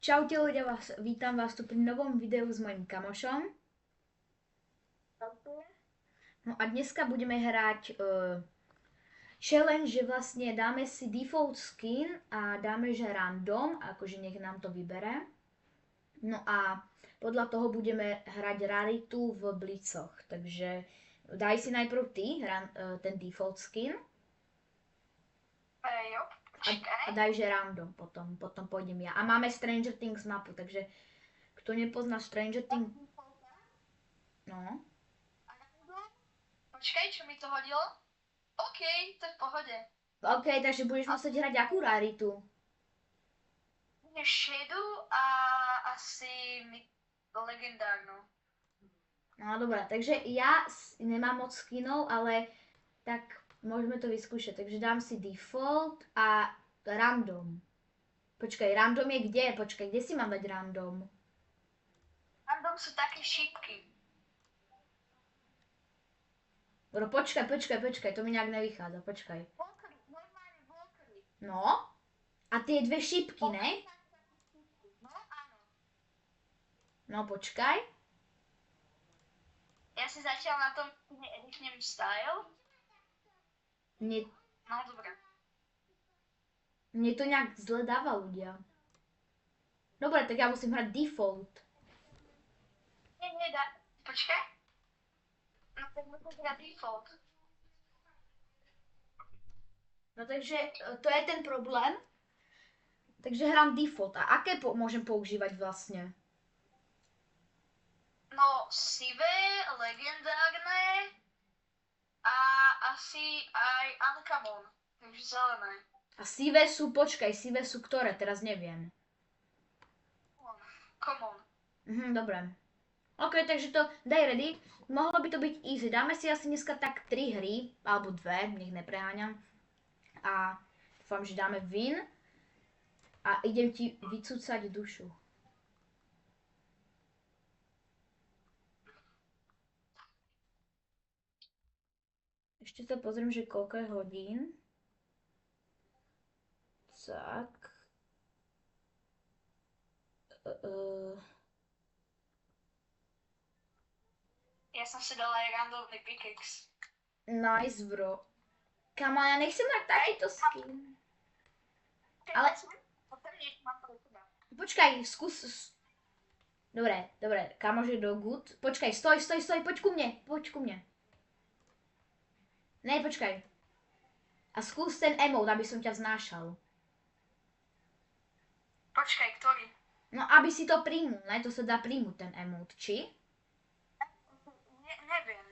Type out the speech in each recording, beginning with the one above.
Čaute ľudia, vítam vás tu pri novom videu s mojím kamošom. No a dneska budeme hrať challenge, že vlastne dáme si default skin a dáme, že random, akože nech nám to vybere. No a podľa toho budeme hrať raritu v blicoch, takže daj si najprv ty ten default skin. Jo, a daj, že random, potom pôjdem ja. A máme Stranger Things mapu, takže kto nepozná Stranger Things... No. Počkaj, čo mi to hodilo? OK, to je v pohode. OK, takže budeš musieť hrať akú raritu? Shadow a asi legendárnu. No dobré, takže ja nemám moc skinov, ale tak môžeme to vyskúšať. Takže dám si default a random. Počkaj, random je kde? Počkaj, kde si mám dať random? Random sú také šípky. Bro, počkaj, to mi nejak nevychádza, počkaj. Normálne walkery. No, a tie dve šípky, ne? No, áno. No, počkaj. Ja si zatiaľ na tom editnem style. Mne No, dobré. to nejak zle dáva ľudia. Dobre, tak ja musím hrať default. Nie, počkaj. No, tak musím hrať default. No takže to je ten problém. Takže hrám default. A aké môžem používať vlastne? No, sivé, legendárne a asi aj uncommon, takže zelené. A sivé sú, počkaj, sivé sú ktoré? Teraz neviem. Common. Dobre. OK, takže to daj ready. Mohlo by to byť easy. Dáme si asi dneska tak 3 hry, alebo 2, nech nepreháňam. A dúfam, že dáme win. A idem ti vycúcať dušu. Ešte sa pozriem, že koľko je hodín. Tak. Ja som si dala aj randomný pickaxe. Nice, bro. Kamo, ja nechcem mať takýto skin. Ale... Počkaj, skús... Dobre, kamoš je do good. Počkaj, stoj, poď ku mne. Ne, počkaj. A skús ten emote, aby som ťa vznášal. Počkaj, ktorý? No, aby si to príjmul, ne? To sa dá príjmuť ten emote, či? Neviem.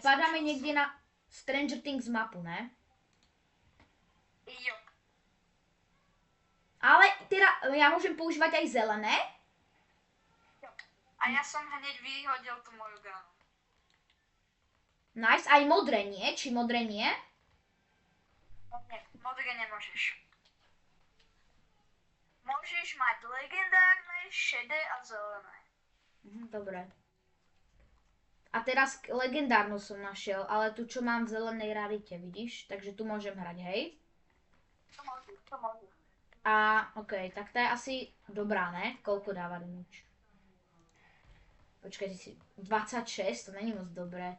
Padáme niekde na Stranger Things mapu, ne? Jo. Ale teda, ja môžem používať aj zelené? Jo. A ja som hneď vyhodil tú moju ganu. Nice, aj modré nie? Či modré nie? Nie, modré nemôžeš. Môžeš mať legendárne, šedé a zelené. Dobre. A teraz legendárnu som našiel, ale tu čo mám v zelenej rarite, vidíš? Takže tu môžem hrať, hej? To môžu. A, OK, tak to je asi dobrá, ne? Koľko dáva damage? Počkajte si, 26, to není moc dobré.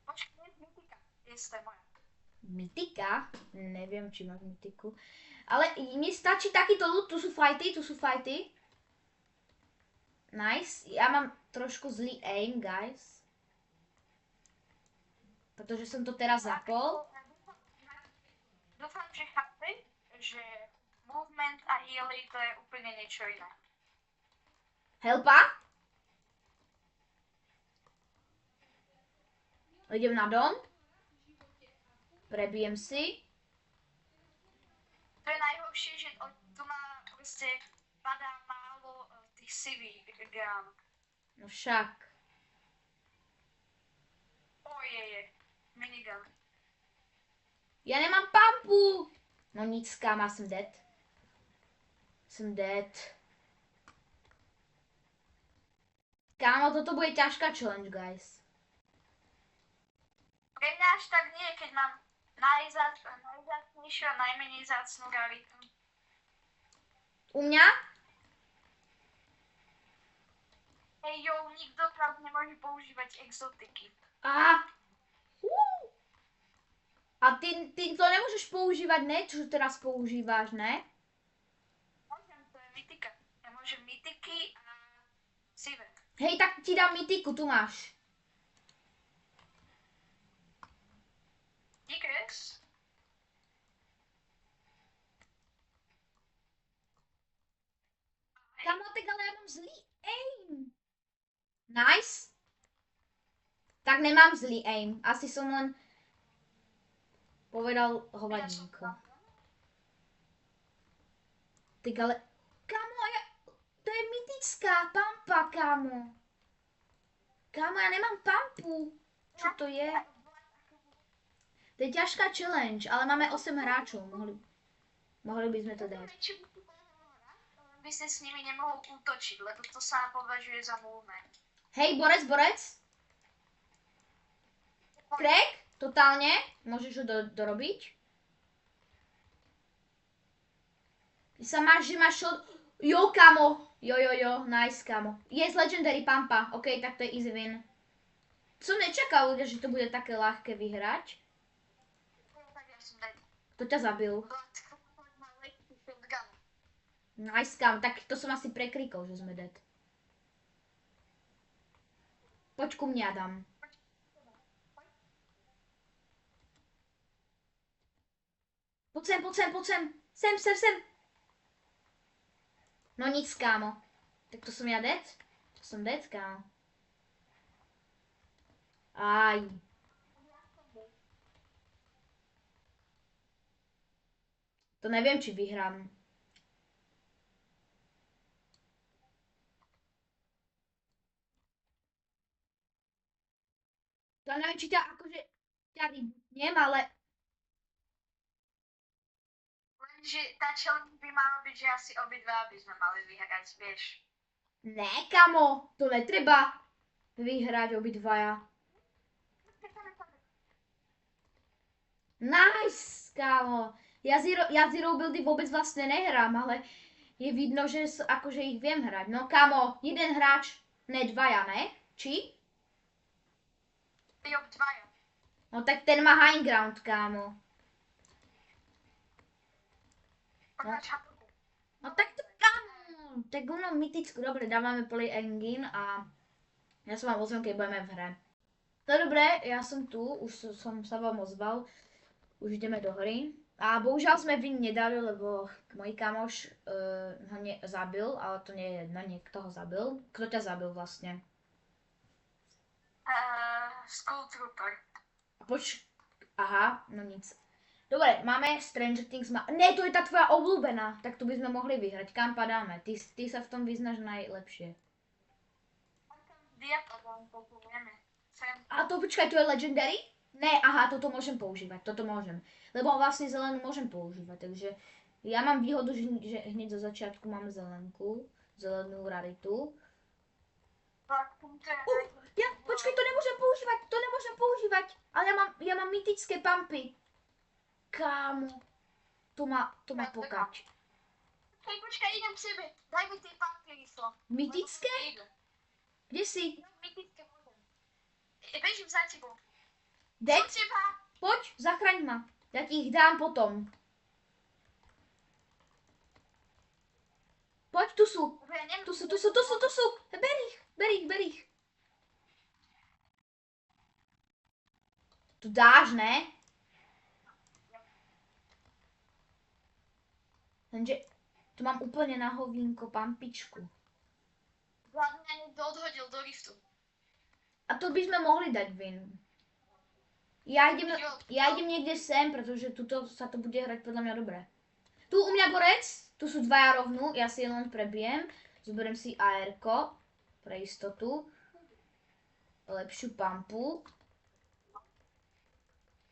Počkaj, mytika. Jesté moja. Mytika? Neviem, či máš mytiku. Ale mi stačí takýto loot, tu sú fighty. Nice, ja mám trošku zlý aim, guys. Pretože som to teraz zapol. Dúfam, že chápeš, že movement a healing to je úplne niečo iné. Helpa? Idem na dom. Prebijem si. To je najhoršie, že tu má proste padá málo tých sivých gán. No však. Ojeje, minigun. Ja nemám pumpu. No nic, skáma, som dead. Kámo, toto bude ťažká challenge, guys. Pre mňa až tak nie, keď mám najzácnejšiu a najmenej zácnú raritu. U mňa? Hej, jo, nikto tam nemôže používať exotiky. A ty to nemôžeš používať, ne? Čo teraz používáš, ne? Môžem, to je mytika. Ja môžem mytiky a sive. Hej, tak ti dám mytiku, tu máš. Díkes. Kamo, tak ale ja mám zlý aim. Nice. Tak nemám zlý aim. Asi som len povedal hovadníko. Tak ale... Kamo, to je mytická pampa, kamo. Kamo, ja nemám pampu. Čo to je? To je ťažká challenge, ale máme 8 hráčov. Mohli by sme to dať. By ste s nimi nemohol útočiť, lebo to sa považuje za movement. Hej, borec. Craig, totálne. Môžeš ho dorobiť. Ty sa máš, že máš shot... Jo, kamo. Jo, nice, kamo. Yes, legendary pampa. OK, tak to je easy win. Som nečakal, ľudia, že to bude také ľahké vyhrať. Kto ťa zabil? Nice, kamo. Tak to som asi preklikol, že sme dead. Poď ku mne, Adam. Poď sem. Sem. No nic, kámo. Tak to som ja dead? To som dead, kámo. Aj. To neviem, či vyhrám. To neviem, či ťa akože... ťa vybudnem, ale... Lenže tá challenge by mala byť, že asi obidva by sme mali vyhrať, vieš. Ne, kamo, to netreba vyhrať obidvaja. Nice, kámo. Ja Zero buildy vôbec vlastne nehrám, ale je vidno, že akože ich viem hrať. No kámo, jeden hráč, ne dvaja, ne? Či? Jo, dvaja. No tak ten má high ground, kámo. No tak to kámo. Tak ono mytickú, dobre, dávame play engine a ja sa vám ozvem, keď budeme v hre. No dobre, ja som tu, už som sa vám ozval. Už ideme do hry. A bohužiaľ sme vin nedali, lebo môj kamoš ho zabil, ale to nie je jedno, niekto ho zabil. Kto ťa zabil vlastne? Skull Trooper. Aha, no nic. Dobre, máme Stranger Things. Ne, to je tá tvoja obľúbená. Tak tu by sme mohli vyhrať. Kam padáme? Ty sa v tom vyznáš najlepšie. Diapagon, to vieme. A to počkaj, to je Legendary? Ne, aha, toto môžem používať, toto môžem. Lebo vlastne zelenú môžem používať, takže ja mám výhodu, že hneď zo začiatku mám zelenú raritu. Počkaj, to nemôžem používať, ale ja mám mytické pumpy. Kámo, to má pokač. Počkaj, idem k sebe, daj mi tie pumpy rýchlo. Mytické? Kde si? Mytické môžem. Bežím za tebou. Dead? Poď, zachraň ma. Ja ti ich dám potom. Poď, tu sú. Tu sú. Ber ich. Tu dáš, ne? Lenže tu mám úplne na hovínko pampičku. Hlavne niekto odhodil do riftu. A to by sme mohli dať vinu. Ja idem niekde sem, pretože tuto sa to bude hrať podľa mňa dobre. Tu u mňa borec, tu sú dvaja rovnú, ja si len prebijem. Zoberiem si AR-ko pre istotu. Lepšiu pampu.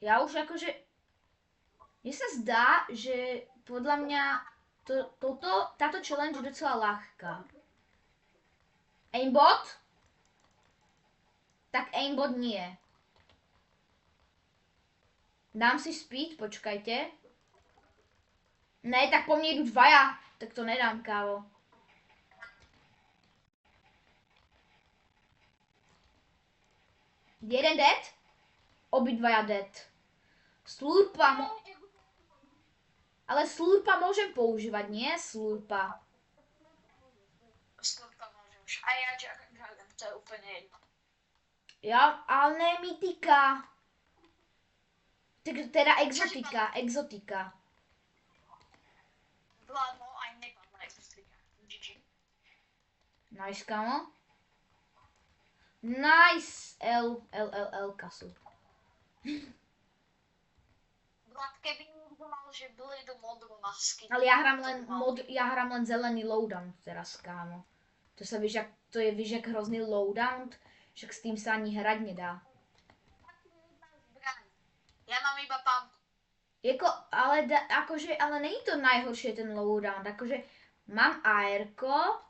Ja už akože... Mne sa zdá, že podľa mňa táto challenge je docela ľahká. Aimbot? Tak aimbot nie. Dám si speed, počkajte. Ne, tak po mně jdu dvaja. Tak to nedám, kámo. Jeden dead? Obidvaja dead. Slurpa ale slurpa môžem používať, nie? Slurpa. Slurpa môžeš. A ja Jack Dragon, to je úplne jedno. Ja, ale ne mytika. Teda exotika. Vládno aj nepadla exotika. GG. Nice, kámo. Nice. Kasu. Vlad, keby niekto mal, že bledu modrú na skin. Ale ja hrám len zelený loadout teraz, kámo. To sa víš, jak hrozný loadout, však s tým sa ani hrať nedá. Ja mám iba pump. Ale není to najhoršie ten loadout, akože mám AR-ko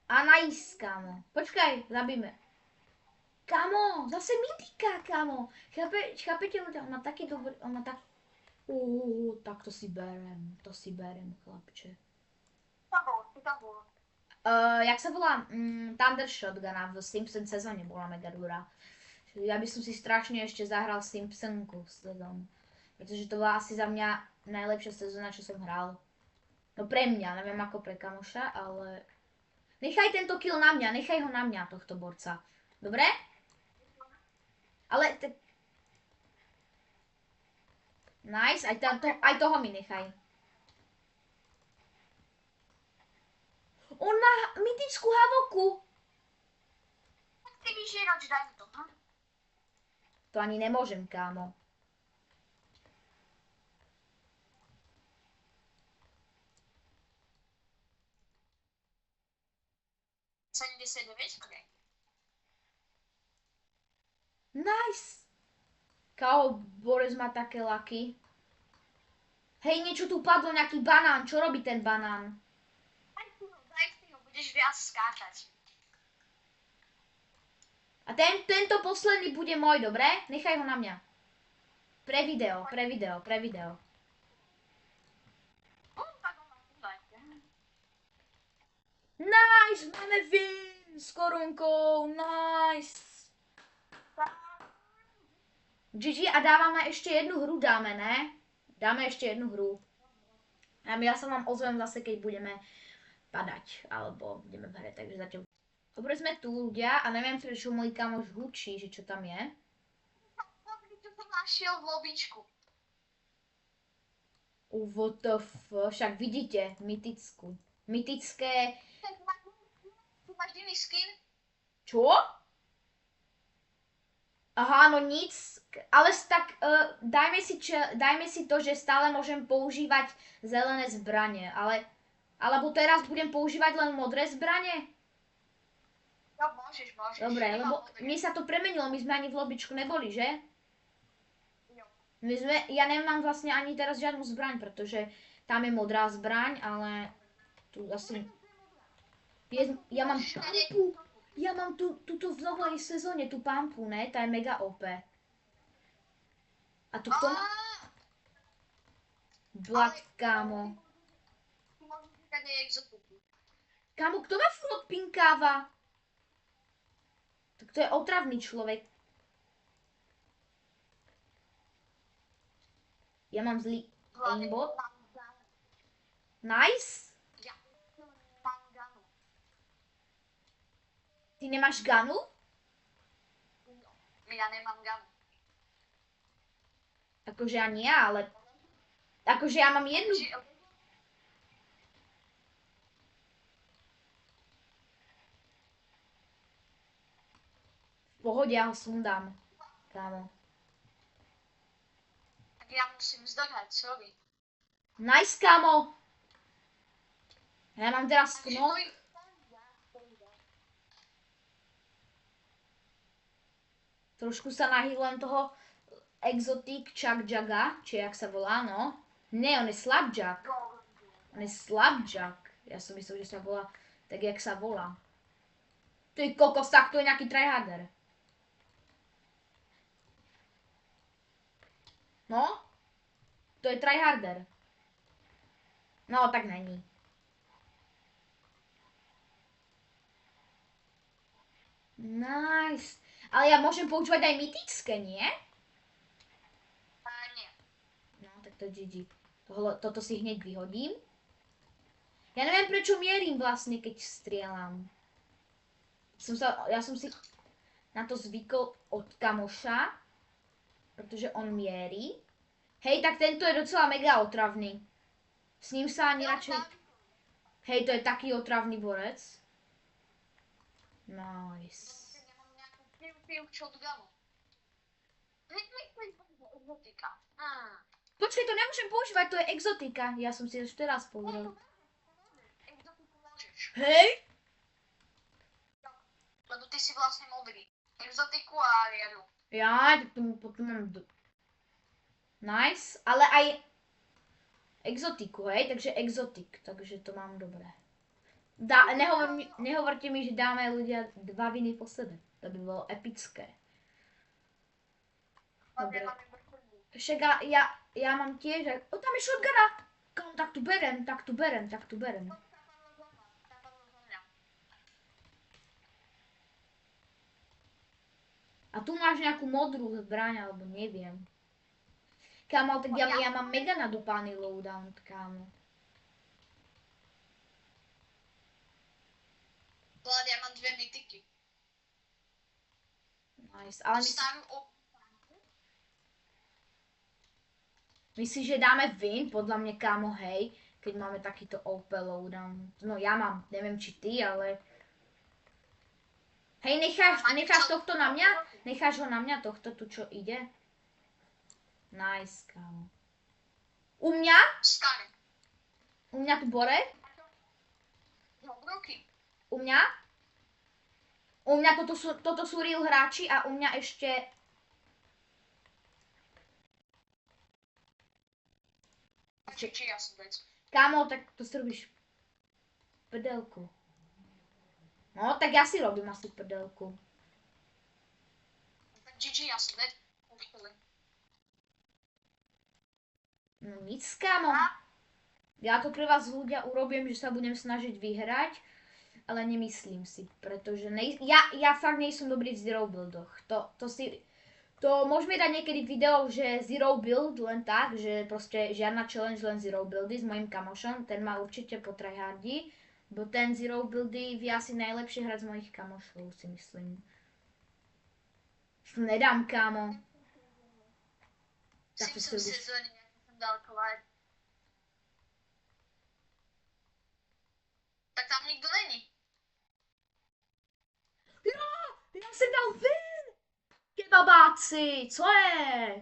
a nice, kámo. Počkaj, zabíme. Kámo, zase mytika, kámo. Chápete, on má taký dobrý, tak to si berem, chlapče. Tam bol. Jak sa volá? Thunder Shotguna v Simpson sezóne bola mega dobrá. Ja by som si strašne ešte zahral Simpsonku sezónu. Pretože to bola asi za mňa najlepšia sezóna, čo som hral. No pre mňa, neviem ako pre kamoša, ale... Nechaj tento kill na mňa, nechaj ho na mňa, tohto borca. Dobre? Ale... Nice, aj toho mi nechaj. On má mytickú havoku. Tak ty vyžierač, daj mi to, ha? To ani nemôžem, kámo. Okay. Nice. Kámo, Boris má také laky. Hej, niečo tu padlo, nejaký banán. Čo robí ten banán? Daj si ho, budeš viac skákať. A tento posledný bude môj, dobre? Nechaj ho na mňa. Pre video. Nice, máme win s korunkou, nice. GG a dávame ešte jednu hru, ne? Dáme ešte jednu hru. A ja sa vám ozvem zase, keď budeme padať, alebo budeme v hre, takže zatiaľ. Dobre, sme tu ľudia a neviem, prečo môj kamoš hučí, že čo tam je. Čo som našiel v lobičku. What the však vidíte, mytické... Tu máš iný skin? Čo? Aha, no nic, ale tak dajme si to, že stále môžem používať zelené zbranie, alebo teraz budem používať len modré zbranie? No, môžeš. Dobre, lebo mne sa to premenilo, my sme ani v lobičku neboli, že? Jo. Ja nemám vlastne ani teraz žiadnu zbraň, pretože tam je modrá zbraň, ale tu asi... Ja mám pampu. Ja mám túto v novej sezóne, tú pampu, ne? Tá je mega OP. A to k tomu... Blood, kámo. Kámo, kto ma furt pinkáva? Tak to je otravný človek. Ja mám zlý aimbot. Nice. Ty nemáš ganu? Ja nemám ganu. Akože ani ja, ale... Akože ja mám jednu... V pohode, ja ho sundám. Kámo. Tak ja musím zdrhať, sorry. Nice, kámo. Ja mám teraz knok. Trošku sa nahýlujem toho Exotic Chuck Jugga, či jak sa volá, no. Ne, on je Slapjack. On je Slapjack. Ja som myslel, že sa volá tak, jak sa volá. Ty kokos, tak to je nejaký tryharder. No, to je tryharder. No, tak není. Nice. Ale ja môžem používať aj mytické, nie? Nie. No, tak to GG. Toto si hneď vyhodím. Ja neviem, prečo mierim vlastne, keď strieľam. Ja som si na to zvykol od kamoša, pretože on mierí. Hej, tak tento je docela mega otravný. S ním sa ani radšej... Hej, to je taký otravný borec. Nice. Nemám nejakú piu shotgunu. Exotika. Počkej, to nemôžem používať, to je exotika. Ja som si až teraz pozrel. Exotiku môžeš. Hej? Lebo ty si vlastne modrý. Exotiku a riadu. Ja, tak tomu potom mám... Nice, ale aj exotiku, hej, takže exotik, takže to mám dobré. Nehovorte mi, že dáme ľudia 2 viny po sebe. To by bolo epické. Dobre. Však ja mám tiež... O, tam je shotguna! Kam, tak tu berem. A tu máš nejakú modrú zbraň, alebo neviem. Kámo, tak ja mám mega nadúpaný loadout, kámo. Vlad, ja mám 2 mytiky. Nice, ale Starú myslíš, že dáme win? Podľa mňa, kámo, hej, keď máme takýto OP loadout. No ja mám, neviem či ty, ale... Hej, necháš tohto na mňa? Necháš ho na mňa, tohto tu, čo ide? Nice, kámo. U mňa? Staré. U mňa tu bore? Dobroky. U mňa? U mňa toto sú real hráči a u mňa ešte... Či ja som vec. Kámo, tak to si robíš prdelku. No, tak ja si robím asi prdelku. Tak GG, ja som vec. No nic, kámo. Ja to pre vás ľudia urobím, že sa budem snažiť vyhrať, ale nemyslím si, pretože ja fakt nejsem dobrý v zero buildoch. To môžeme dať niekedy video, že zero build len tak, že proste žiadna challenge, len zero buildy s mojim kamošom, ten má určite po tryhardi, bo ten zero buildy vie asi najlepšie hrať z mojich kamošov, si myslím. Nedám, kámo. Tak to si robíš. Tak tam nikto není. Ja som dal win! Kebabáci, co je?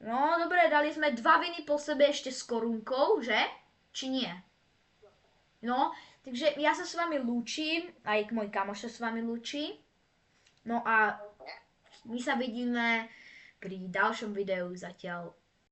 No, dobre, dali sme 2 viny po sebe ešte s korunkou, že? Či nie? No, takže ja sa s vami lúčim, aj môj kamoš sa s vami lúči. No a my sa vidíme pri ďalšom videu zatiaľ.